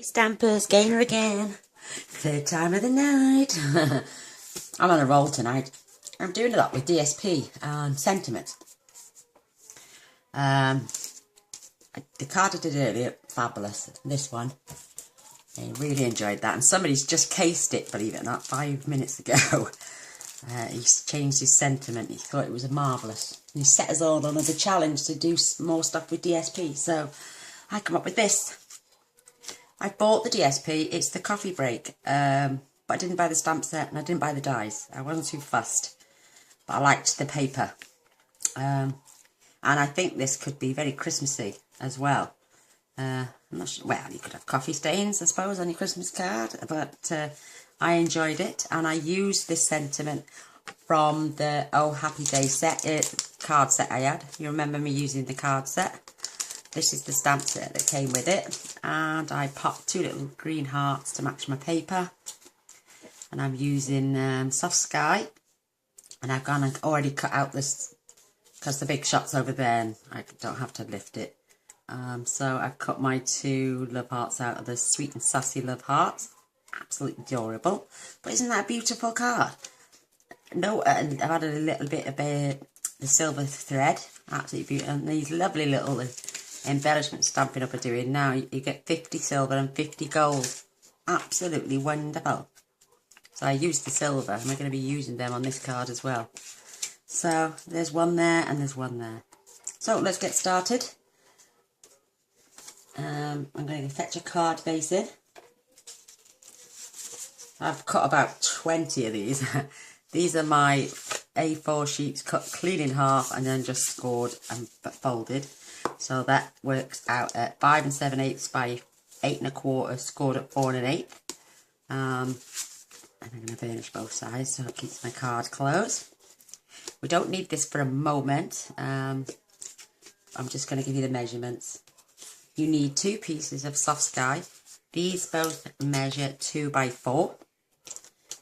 Stampers, gainer again. Third time of the night. I'm on a roll tonight. I'm doing a lot with DSP and sentiment. The card I did earlier, fabulous. This one, I really enjoyed that. And somebody's just cased it, believe it or not, 5 minutes ago. He's changed his sentiment. He thought it was marvellous. He set us all on as a challenge to do more stuff with DSP. So I come up with this. I bought the DSP, it's the coffee break, but I didn't buy the stamp set and I didn't buy the dies. I wasn't too fussed, but I liked the paper. And I think this could be very Christmassy as well. I'm not sure, well, you could have coffee stains, I suppose, on your Christmas card, but I enjoyed it. And I used this sentiment from the Oh Happy Day set, card set I had. You remember me using the card set? This is the stamp set that came with it, and I popped 2 little green hearts to match my paper, and I'm using Soft Sky, and I've gone and already cut out this, because the big shot's over there and I don't have to lift it, so I've cut my 2 love hearts out of the Sweet and Sassy love hearts. Absolutely adorable, but isn't that a beautiful card? No, and I've added a little bit of the silver thread, absolutely beautiful, and these lovely little embellishment Stampin' Up are doing now. You get 50 silver and 50 gold. Absolutely wonderful. So I used the silver and we're going to be using them on this card as well. So there's one there and there's one there. So let's get started. I'm going to fetch a card base in. I've cut about 20 of these. These are my A4 sheets cut clean in half and then just scored and folded. So that works out at 5 7/8 by 8 1/4, scored at 4 1/8. And I'm going to burnish both sides so it keeps my card closed. We don't need this for a moment. I'm just going to give you the measurements. You need 2 pieces of Soft Sky. These both measure 2 by 4.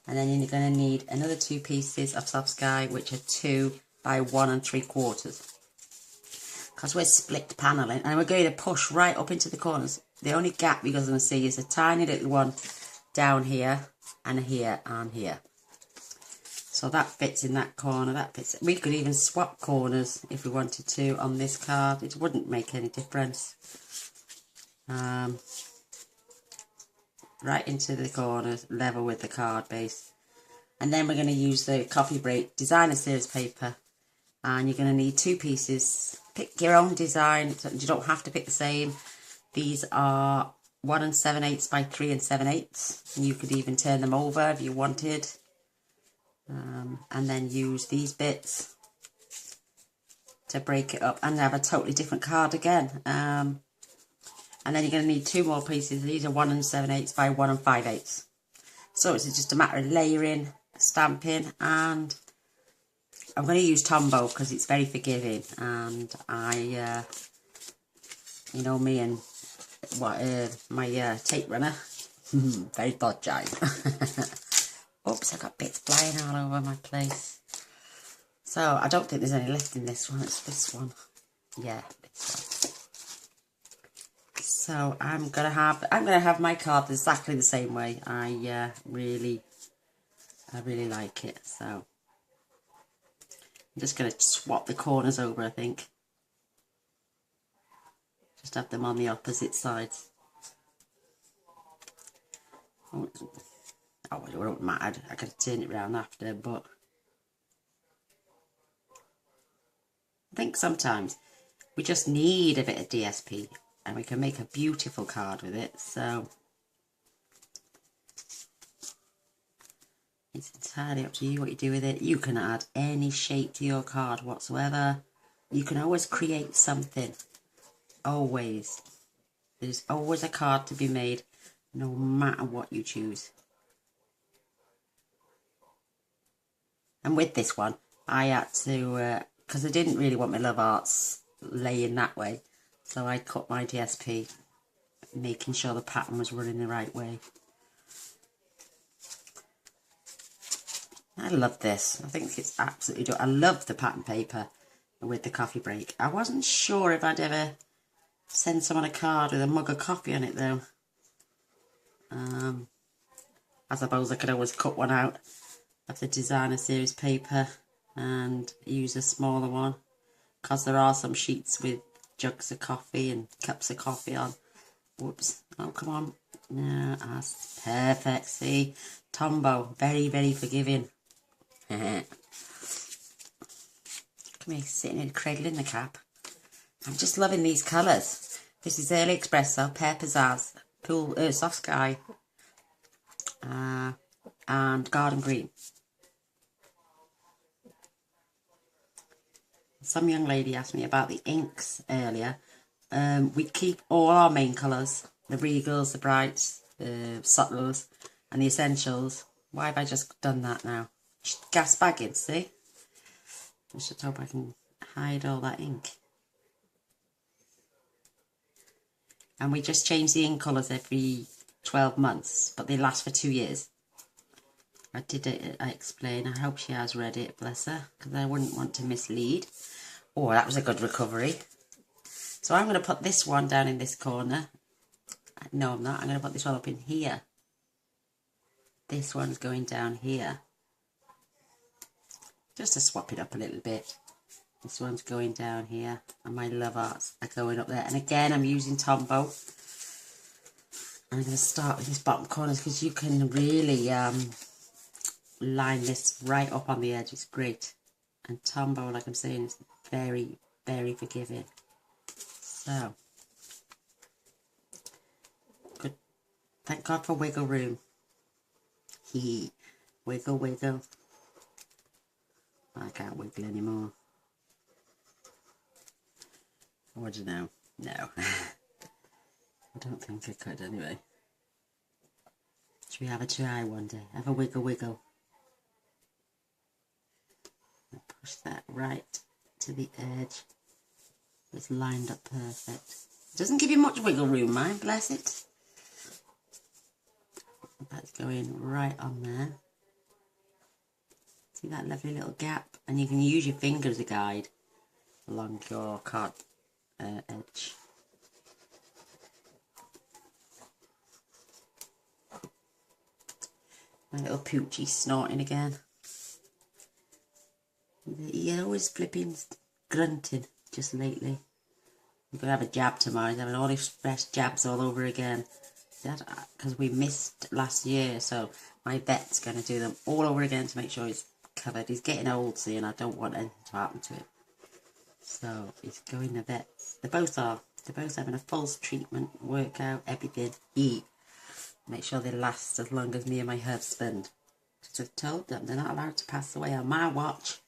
And then you're going to need another 2 pieces of Soft Sky, which are 2 by 1 3/4. Because we're split paneling and we're going to push right up into the corners. The only gap you're going to see is a tiny little one down here and here and here. So that fits in that corner, that fits. We could even swap corners if we wanted to on this card. It wouldn't make any difference. Right into the corners, level with the card base. And then we're going to use the Coffee Break Designer Series paper. And you're going to need 2 pieces. Pick your own design. You don't have to pick the same. These are 1 7/8 by 3 7/8. And you could even turn them over if you wanted. And then use these bits to break it up and have a totally different card again. And then you're going to need 2 more pieces. These are 1 7/8 by 1 5/8. So it's just a matter of layering, stamping, and I'm going to use Tombow because it's very forgiving, and I, you know me and my tape runner, very fragile. Oops, I got bits flying all over my place. So I don't think there's any left in this one. It's this one. Yeah, this one. So I'm gonna have my card exactly the same way. I really like it. So I'm just going to swap the corners over, I think. Just have them on the opposite sides. Oh, it won't matter. I could turn it around after, but I think sometimes we just need a bit of DSP and we can make a beautiful card with it. So it's entirely up to you what you do with it. You can add any shape to your card whatsoever. You can always create something. Always. There's always a card to be made, no matter what you choose. And with this one, I had to, because I didn't really want my love hearts laying that way, so I cut my DSP, making sure the pattern was running the right way. I love this. I think it's absolutely I love the pattern paper with the coffee break. I wasn't sure if I'd ever send someone a card with a mug of coffee on it though. I suppose I could always cut one out of the designer series paper and use a smaller one, because there are some sheets with jugs of coffee and cups of coffee on. Whoops. Oh, come on. No, that's perfect. See? Tombow. Very, very forgiving. Come here, sitting in cradling the cap. I'm just loving these colours. This is Early Espresso, Pear Pizzazz, Pool, Soft Sky, and Garden Green. Some young lady asked me about the inks earlier. We keep all our main colours, the Regals, the Brights, the Subtles, and the Essentials. Why have I just done that now? Gas bagging, see? I should hope I can hide all that ink. And we just change the ink colours every 12 months, but they last for 2 years. I explain. I hope she has read it, bless her, because I wouldn't want to mislead. Oh, that was a good recovery. So I'm going to put this one down in this corner. No, I'm not. I'm going to put this one up in here. This one's going down here. Just to swap it up a little bit. This one's going down here. And my love arts are going up there. And again, I'm using Tombow. I'm going to start with this bottom corner because you can really line this right up on the edge. It's great. And Tombow, like I'm saying, is very, very forgiving. So, good. Thank God for wiggle room. Wiggle, wiggle. I can't wiggle anymore. What do you know? No. I don't think I could anyway. Should we have a try one day? Have a wiggle, wiggle. And push that right to the edge. It's lined up perfect. Doesn't give you much wiggle room, mind, bless it. That's going right on there. See that lovely little gap? And you can use your finger as a guide along your card edge. My little poochie snorting again. He always flipping grunting just lately. We're going to have a jab tomorrow. He's having all these fresh jabs all over again. Because we missed last year, so my vet's going to do them all over again to make sure he's covered. He's getting old, see, and I don't want anything to happen to him. So he's going to vets. They both are. They're both having a false treatment, workout, everything, eat. Make sure they last as long as me and my husband. Because I've told them they're not allowed to pass away on my watch.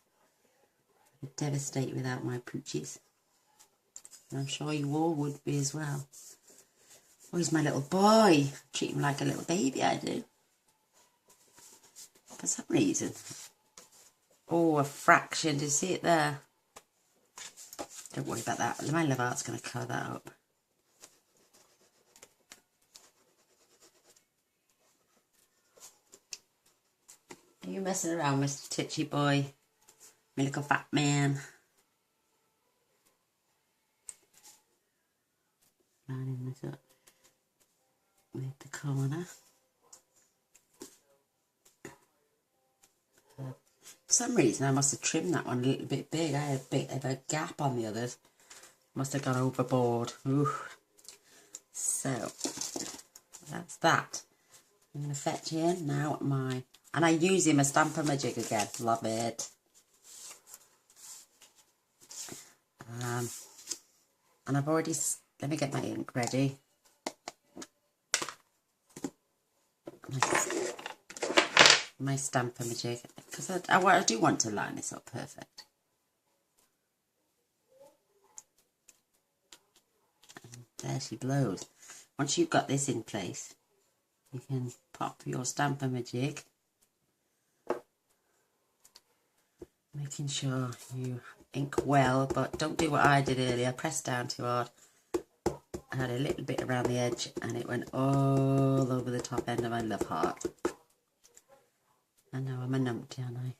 I'd be devastated without my poochies. And I'm sure you all would be as well. Oh, he's my little boy. Treat him like a little baby, I do. For some reason. Oh, a fraction. Did you see it there? Don't worry about that. My love art's going to colour that up. Are you messing around, Mr. Titchy boy? My little fat man. Lining this up with the corner. For some reason I must have trimmed that one a little bit big. I had a bit of a gap on the others. Must have gone overboard. Ooh. So that's that. I'm going to fetch in now my... And I use him a Stampin' Magic again. Love it. And I've already... Let me get my ink ready. My Stampin' Magic. Because I do want to line this up perfect. And there she blows. Once you've got this in place, you can pop your Stampin' Magic. Making sure you ink well, but don't do what I did earlier. Press down too hard. I had a little bit around the edge and it went all over the top end of my love heart. I know I'm a numpty, aren't I?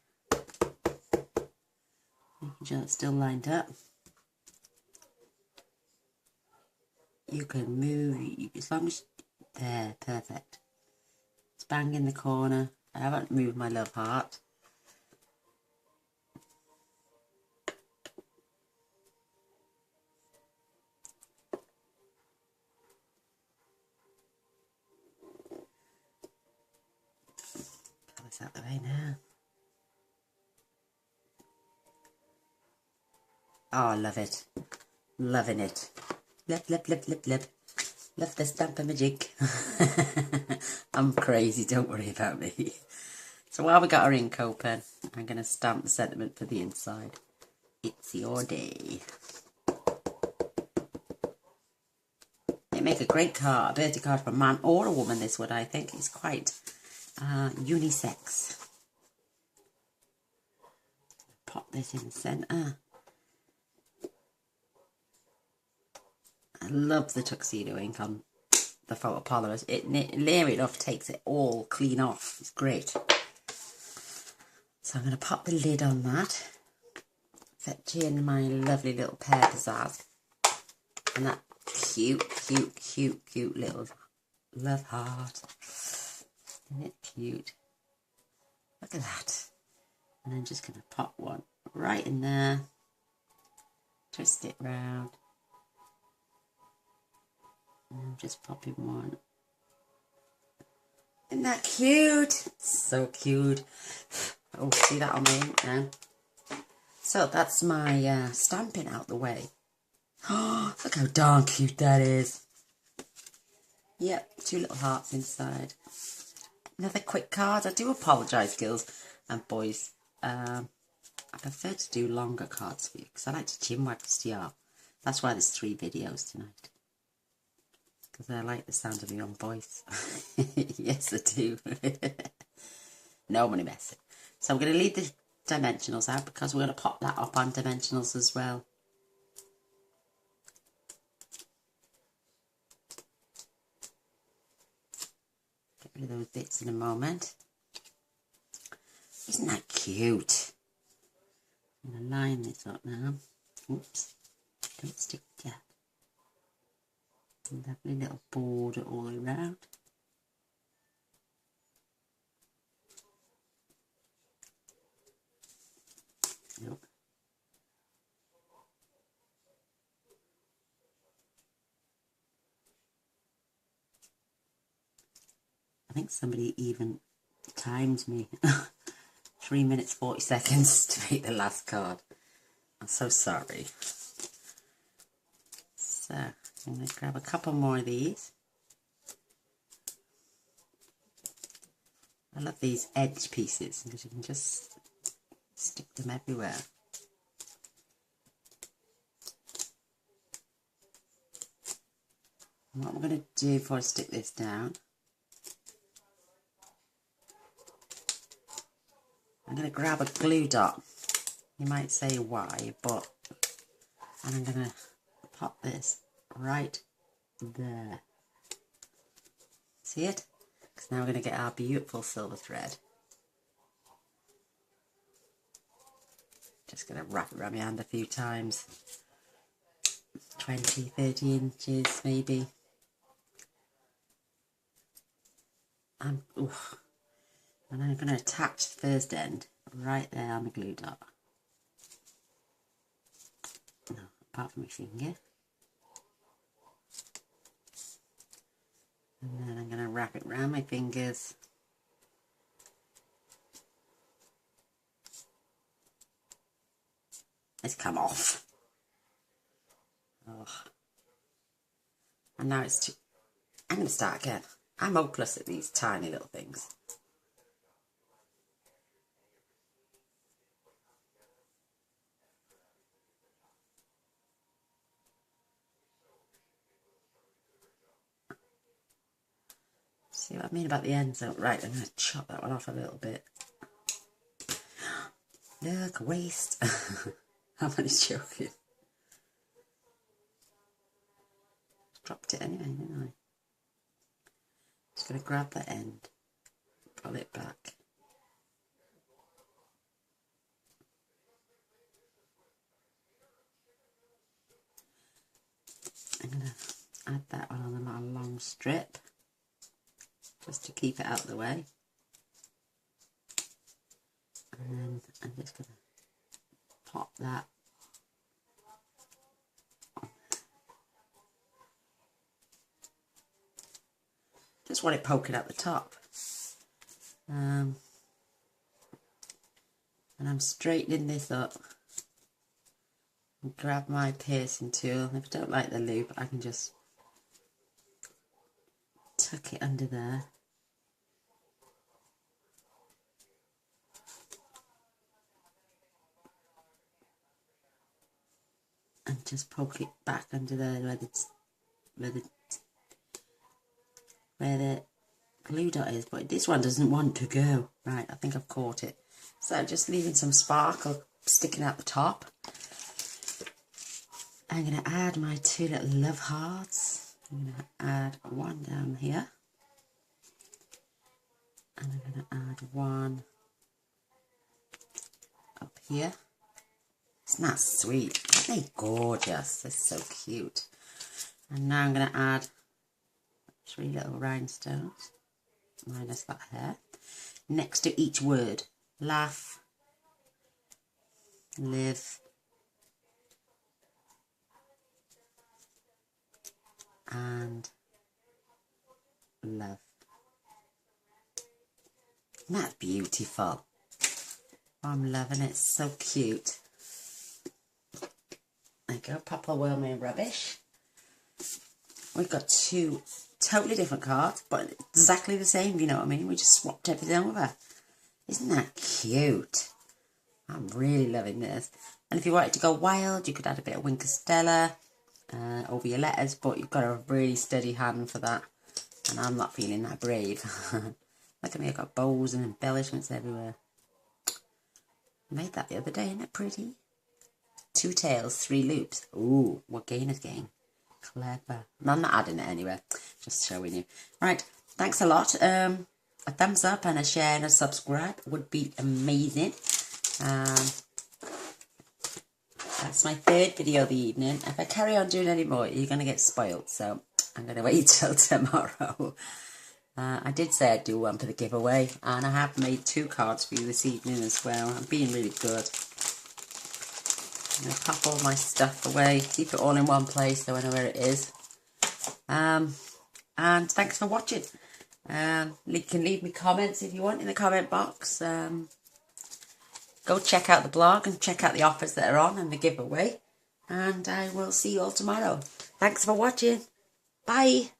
Making sure it's still lined up. You can move as long as... There, perfect. bang in the corner. I haven't moved my love heart. Get this out of the way now. Oh, I love it. Loving it. Love, love, love, love, love. Love the stampin' magic. I'm crazy, don't worry about me. So while we got our ink open, I'm going to stamp the sentiment for the inside. It's your day. They make a great card, a birthday card for a man or a woman, this would, I think. It's quite unisex. Pop this in the centre. I love the tuxedo ink on the photopolymers. It near enough takes it all clean off. It's great. So I'm going to pop the lid on that. Fetch in my lovely little pear pizzazz. And that cute, cute, cute, cute little love heart. Isn't it cute? Look at that. And I'm just going to pop one right in there. Twist it round. And I'm just popping one. Isn't that cute? So cute. Oh, see that on my ink now? So that's my stamping out the way. Oh, look how darn cute that is. Yep, 2 little hearts inside. Another quick card. I do apologise, girls and boys. I prefer to do longer cards for you because I like to chinwag to you. That's why there's 3 videos tonight. Because I like the sound of your own voice. Yes, I do. No money messing. So I'm going to leave the dimensionals out because we're going to pop that up on dimensionals as well. Get rid of those bits in a moment. Isn't that cute? I'm going to line this up now. Oops. Don't stick that. Lovely little border all around. Look. I think somebody even timed me 3 minutes 40 seconds to make the last card. I'm so sorry. So I'm going to grab a couple more of these. I love these edge pieces because you can just stick them everywhere. And what I'm going to do before I stick this down, I'm going to grab a glue dot. You might say why, but and I'm going to pop this right there. See it? Because now we're going to get our beautiful silver thread. Just going to wrap it around my hand a few times. 20, 30 inches maybe. And I'm going to attach the first end right there on the glue dot. No, apart from my finger. And then I'm going to wrap it around my fingers. It's come off. Oh. And now it's too... I'm going to start again. I'm hopeless at these tiny little things. See what I mean about the ends? Right, I'm going to chop that one off a little bit. Look, waste. I'm only joking. Dropped it anyway, didn't I? Just going to grab the end, pull it back. I'm going to add that on a long strip. just to keep it out of the way. And then I'm just going to pop that. Just want it poking at the top. And I'm straightening this up. And grab my piercing tool. If I don't like the loop, I can just tuck it under there. And just poke it back under there where the glue dot is. But this one doesn't want to go. Right, I think I've caught it. So just leaving some sparkle sticking out the top. I'm going to add my two little love hearts. I'm going to add one down here. And I'm going to add one up here. Isn't that sweet? Aren't they gorgeous? They're so cute. And now I'm going to add 3 little rhinestones, minus that hair, next to each word. Laugh, live, and love. Isn't that beautiful? I'm loving it. So cute. There you go. Papa Wilmy Rubbish. We've got 2 totally different cards, but exactly the same, you know what I mean? We just swapped everything over. Isn't that cute? I'm really loving this. And if you wanted to go wild, you could add a bit of Winker Stella over your letters, but you've got a really steady hand for that. And I'm not feeling that brave. Look at me, I've got bows and embellishments everywhere. I made that the other day, isn't it pretty? 2 tails, 3 loops. Ooh, what gainer's gain. Clever. No, I'm not adding it anyway. Just showing you. Right, thanks a lot. A thumbs up and a share and a subscribe would be amazing. That's my 3rd video of the evening. If I carry on doing any more, you're going to get spoiled. So I'm going to wait till tomorrow. I did say I'd do one for the giveaway. And I have made 2 cards for you this evening as well. I'm being really good. I'm going to pop all my stuff away. Keep it all in one place so I know where it is. And thanks for watching. You can leave me comments if you want in the comment box. Go check out the blog and check out the offers that are on and the giveaway. And I will see you all tomorrow. Thanks for watching. Bye.